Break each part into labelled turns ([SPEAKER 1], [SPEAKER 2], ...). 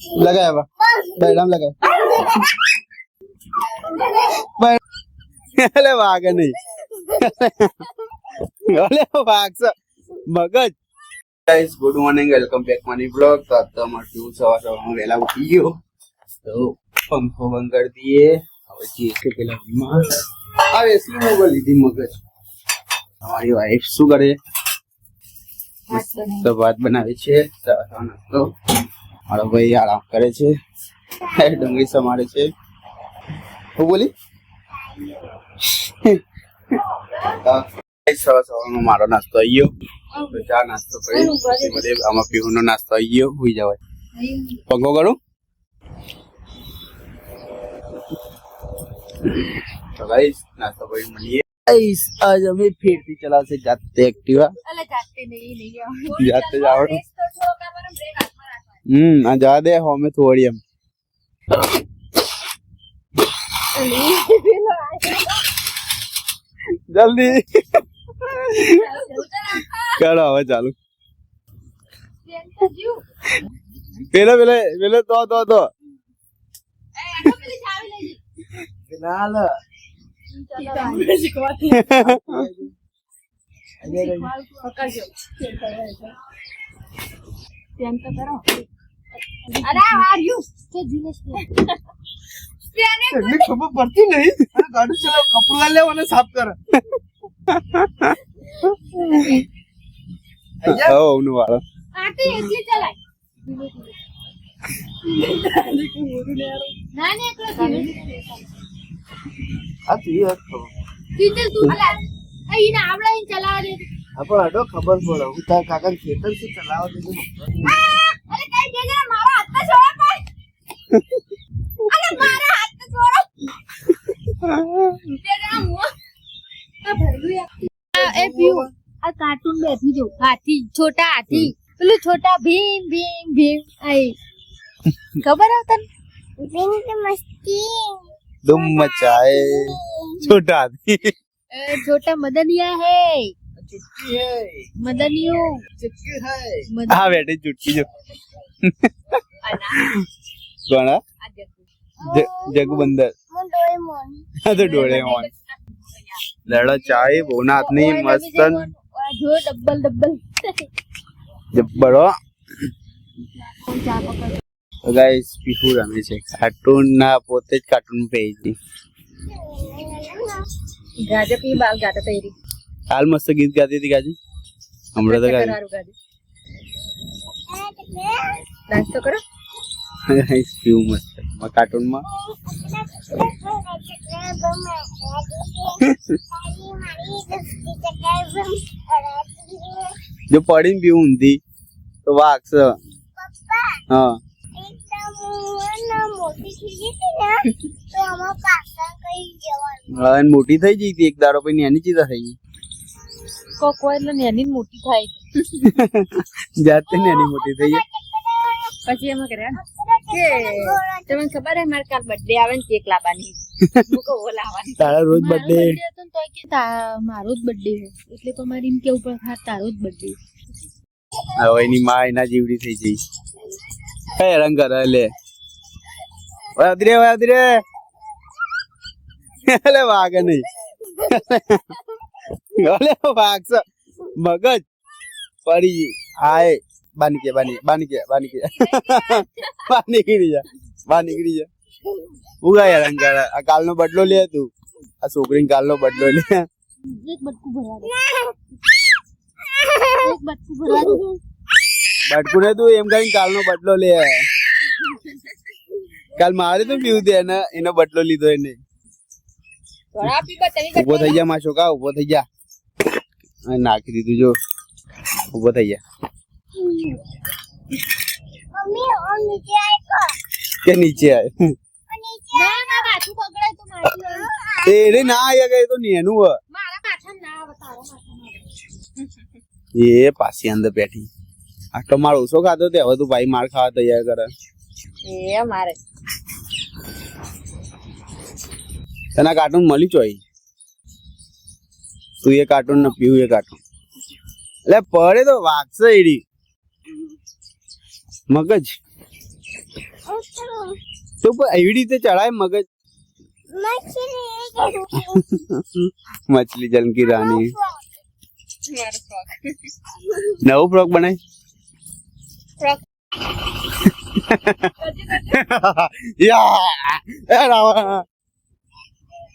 [SPEAKER 1] लगाया बा बैडाम लगाया अरे वाग नहीं अरे वाग सा मगज guys good morning welcome back money blog. तो आज तो हमारे ट्यूब सवा में वेला उठी गयो तो पंखो बंद कर दिए હવે જે કે પેલા વીમા આ એસી મોબાઈલ લીધી મગજ અમારી વાઈફ શું કરે તો ભાત બનાવે છે તો મારો ભાઈ આરામ કરે છે ડુંગળી સમારે છે હું બોલી સવારમાં મારો નાસ્તો આવી ગયો ચા નાસ્તો કરી બધે આમાં પીવાનો નાસ્તો આવી ગયો હોઈ જવાય પંખો કરું तो गाइस नाश्ता कोई मनिए गाइस आज हमें फिर से चला से जाते एक्टिवा अरे जाते नहीं जाते जाओ तो छोका पर ब्रेक हाथ में रखना आ जा दे हो में थोड़ी हम जल्दी करो હવે ચાલુ પેલે પેલે પેલે તો Kenal. खबर पड़ती नहीं गाड़ी चलाओ कपड़ा ले वाले साफ कर आटे इसलिए चलाए नानी एकलो तू इन आवड़ा इन चलावा दे अपन अडो खबर पड़ो હું તાર કાકા ખેતર से चलावा दे अरे कई देना मारा हाथ में छोड़ा पर अरे मारा हाथ में छोड़ा तेरा मुंह आ भरलू ए पीऊ आ कार्टून बैठी जो हाथी छोटा हाथी પેલું छोटा भीम भीम भीम आई खबर है तन भीम की मस्ती दुम मचाए छोटा आदमी छोटा मदनिया है चुटकी है मदनियो चुटकी है हाँ बेटे चुटकी जो कौन है जगू बंदर हाँ तो डोरेमोन लड़ा चाय बोना अपनी मस्तन जो डब्बल डब्बल जब्बरो तो गाइस पीहू रमे છે કાર્ટૂન ના પોતે જ કાર્ટૂન પેજી ગાજે પી બાલ ગાતા તેરી હાલ મસ્ત ગીત ગાતી હતી ગાજી હમણાં તો ગાજી ડાન્સ તો કરો ગાइस પીહू મસ્ત કાર્ટૂન માં જો પડીને પીહू ઊંધી તો વાગશે हाँ मोटी થઈ ગઈ હતી એક દારો પછી નાની ચીજા થઈ ગઈ કોકોય એટલે નાની મોટી થાય જાતે નાની મોટી થઈ ગઈ પછી એમાં કર્યા કે તમને ખબર હે માર કાલ બર્થડે આવે ને કેક લાવવાની મુકો લાવવાની તારા રોજ બર્થડે હતો તો કે મારો જ બર્થડે છે એટલે તમારી એમ કેવું પણ હા તારો જ બર્થડે હવે એની માં એના જીવડી થઈ ગઈ કઈ રંગ કરે લે વાદરે અલે વાગે નહીં અલે વાગ મગજ પડી આય બાની નીકળી જા ઉગા રંગ કરે આ કાલનો બદલો લે તું આ છોકરી કાલનો બદલો લે એક બટકું ને તું એમ કઈ કાલનો બદલો લે કાલ મારે તો પીવું દે ને એનો બદલો લીધો એને ઉભો થઈ જા માં છોકરા ઉભો થઈ જા નાખી દીધું જો ઉભો થઈ જા કે નીચે આય એ ના આયા ગયે તો નેનું હ એ પાછી અંદર બેઠી આટલો માર ઓછો ખાધો તે હવે તું ભાઈ માર ખાવા તૈયાર કરે એ મારે તને કાર્ટૂન મળી ચોઈ તું એ કાર્ટૂન ને પીવું એ કાર્ટૂન એટલે પડે તો વાગશે એડી મગજ
[SPEAKER 2] તો એવી રીતે ચડાય મગજ મછલી જલ કી રાની નવું ફ્રોક બનાય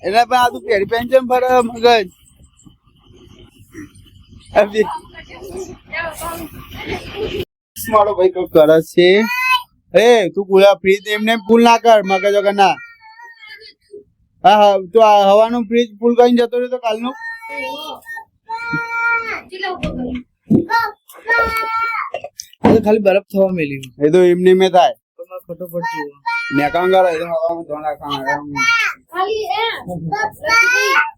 [SPEAKER 2] એટલે પણ આ તું પહેરી પેન્શન ફરે મગજ મારો ભાઈ કઈ કરે છે એ તું ગુલા ફ્રીજ એમને ફૂલ ના કર મગજ વગર ના હા હા તું આ હવાનું ફ્રીજ ફૂલ કરીને જતો રહ્યો તો કાલનું
[SPEAKER 3] ખાલી બરફ થવા મેલી
[SPEAKER 2] એ તો એમને મેં થાય
[SPEAKER 3] ફટોફટ જુઓ
[SPEAKER 2] નેકાંગા રહે તો હવાનું ધોન રાખવાનું
[SPEAKER 1] ખાલી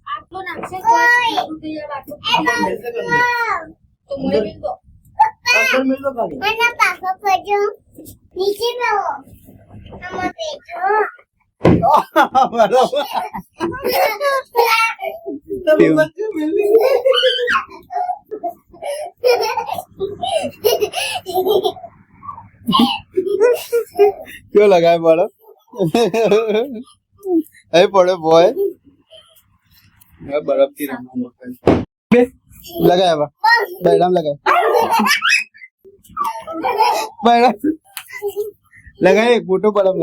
[SPEAKER 1] આટલો નાખશે તો મોડે બિલ દો
[SPEAKER 3] અંદર મેલ દો ખાલી
[SPEAKER 2] क्यों लगा है बड़ा अरे पड़े बॉय बर्फ की लगाया बा बैडाम लगाए बैडाम लगाए फोटो बर्फ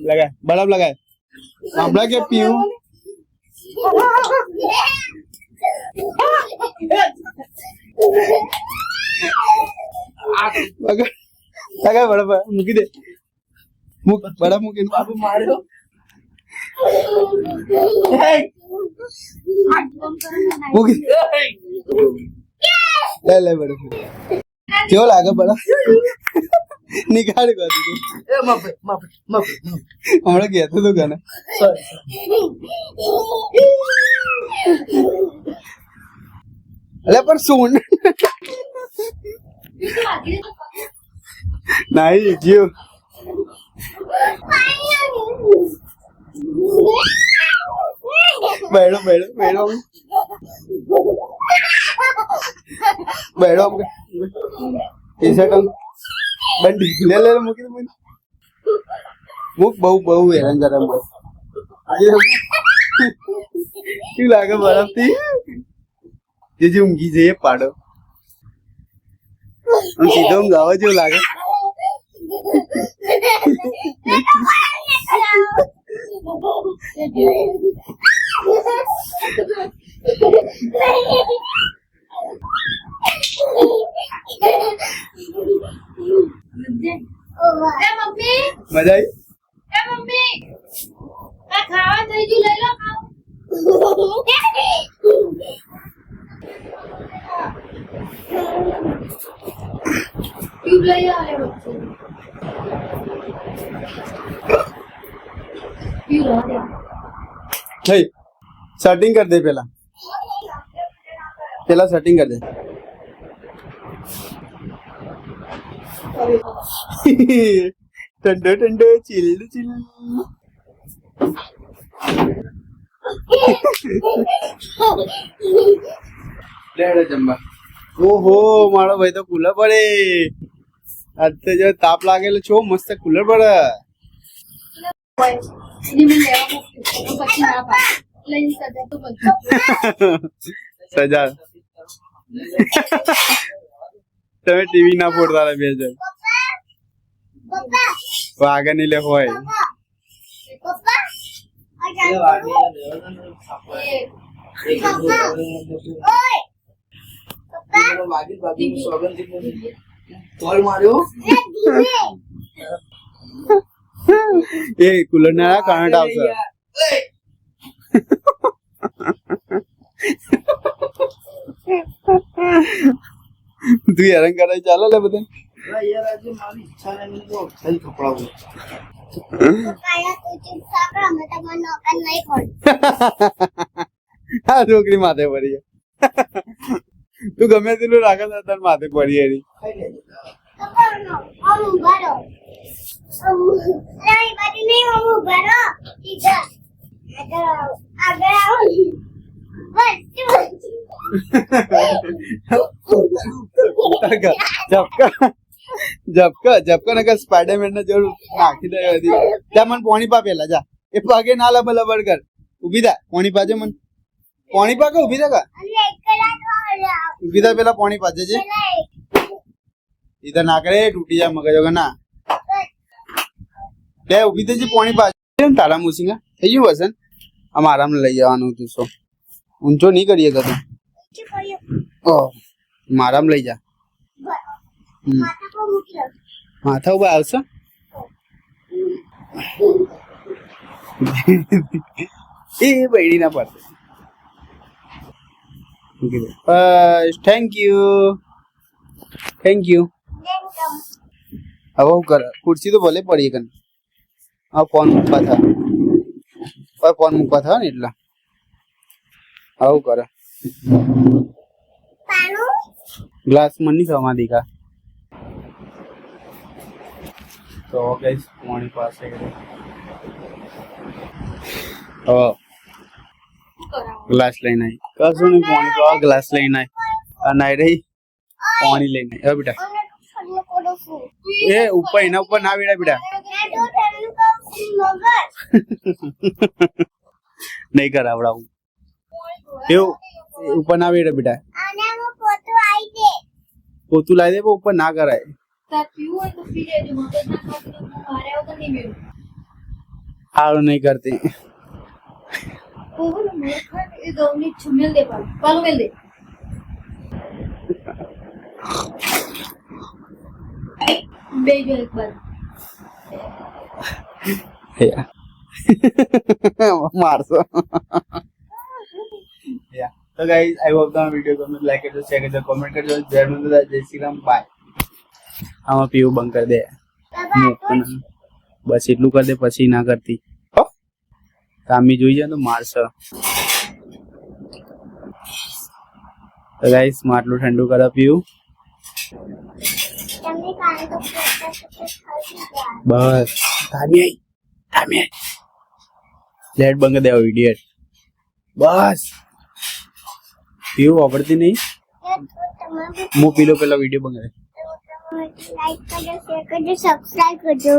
[SPEAKER 2] लगा बर्फ लगाए हमरा के पीऊ लगा बर्फ मुकी दे मुक बड़ा मुकी
[SPEAKER 3] बाबू मारो
[SPEAKER 2] मुकी ले ले बड़ा क्यों लागे बड़ा निकाल कर दे
[SPEAKER 3] ए माफी माफी माफी
[SPEAKER 2] हमरा गया तो गाना अरे पर सुन नहीं जियो बैठो बैठो बैठो बैठो टी शर्ट बंडी ले ले मुकी तो मुक बहु बहु हैरान कर रहा क्यों लागे बर्फ थी જે ઊંઘી છે એ પાડો સીધો ઊંઘાવો જેવું લાગે મજા આવી
[SPEAKER 1] મમ્મી આ ખાવા થઈ ગયું લઈ લો ખાવ ट्यूब ले आए बच्चे ट्यूब आ गया
[SPEAKER 2] हे सेटिंग कर दे पहला सेटिंग कर दे ठंडो ठंडो चिल चिल ले जम्बा ओहो मारो भाई तो कूलर पड़े आज तो जो ताप लागे छो मस्त कूलर पड़े सजा તમે ટીવી ના ફોડતા રે બેજર વાગે ની લે હોય
[SPEAKER 3] તોલ માર્યો
[SPEAKER 2] એ કુલર ના કરંટ આવશે તું હેરાન કરાય ચાલે લે બધા
[SPEAKER 3] યાર આજે મારી ઈચ્છા નહીં તો ખાલી કપડાવું
[SPEAKER 2] આ છોકરી માથે પડી તું ગમે તેટલું રાખે તાર માથે પડી એની ઝપકો ને સ્પાઈડરમેન ને જરૂર નાખી દે બધી. જા મને પાણી પા પેલા જા એ પગે ના લબર કર ઉભી થા પાણી પાજે મને પાણી પા કે ઉભી થા કા ઉભી થા પેલા પાણી પાજે છે ઇધર ના કરે તૂટી જા મગજ વગર ના લે ઉભી થજી પાણી પાજે કેમ તારા મુસિંગા થઈ ગયું વસન આમ આરામ લઈ જવાનું તું સો ઊંચો નહીં કરીએ તો ઓ મારામ લઈ જા માથા ઉપર આવશે એ બૈડી ના પડશે બસ થેન્ક યુ હવે હું કર ખુરશી તો ભલે પડી કન હા ફોન મૂકવા થા ને એટલા આવું કરે ગ્લાસ મને નહીં થવા દીકા તો ગાઈસ પાણી પાસે ગ્લાસ લઈને આવી કશું નહીં પાણી તો આ ગ્લાસ લઈને આવી અને રહી પાણી લઈને હવે બેટા એ ઉપર એના ઉપર ના બેટા બેટા નહીં કરાવડાવું એવું ઉપર ના બેટા બેટા પોતું લાવી દે પણ ઉપર ના કરાય સારું નહીં કરતી મારશો તો ગાઈસ આઈ હોપ તમે વિડિયો ગમે લાઈક કરજો શેર કરજો કોમેન્ટ કરજો જય માતા જય શ્રી રામ બાય આમાં પીવું બંધ કરી દે બસ એટલું કરી દે પછી ના કરતી હો કામી જોઈ જાય તો મારશે તો ગાઈસ માટલું ઠંડુ કરા પીવું બસ થામી લેટ બંધ દે ઇડિયટ બસ પીવું વાપરતી નહીં હું પીલો પેલા વિડીયો બંધ
[SPEAKER 4] લાઈક કરજો શેર કરજો સબસ્ક્રાઇબ કરજો